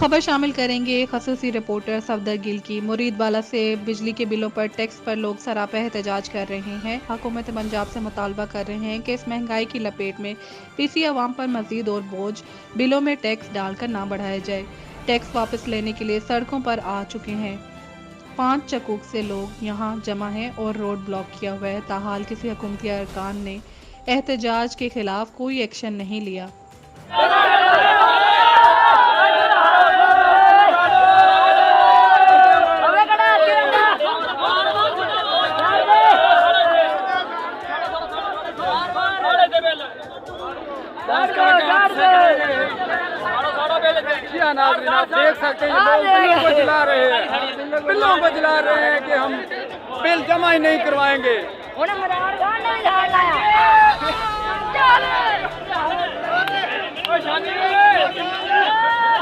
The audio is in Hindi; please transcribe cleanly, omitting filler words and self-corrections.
खबर शामिल करेंगे खसूसी रिपोर्टर सफदर गिल की। मुरीदवाला से बिजली के बिलों पर टैक्स पर लोग सरापा एहतजाज कर रहे हैं। हुकूमत पंजाब से मुतालबा कर रहे हैं कि इस महंगाई की लपेट में पीसी अवाम पर मजीद और बोझ बिलों में टैक्स डालकर ना बढ़ाया जाए। टैक्स वापस लेने के लिए सड़कों पर आ चुके हैं। 5 चकूक से लोग यहाँ जमा हैं और रोड ब्लॉक किया हुआ है। ताहाल किसी हुकूमती अरकान ने एहतजाज के खिलाफ कोई एक्शन नहीं लिया। आप देख सकते हैं बिलों को जला रहे हैं, बिलों को जला रहे हैं कि हम बिल जमा ही नहीं करवाएंगे।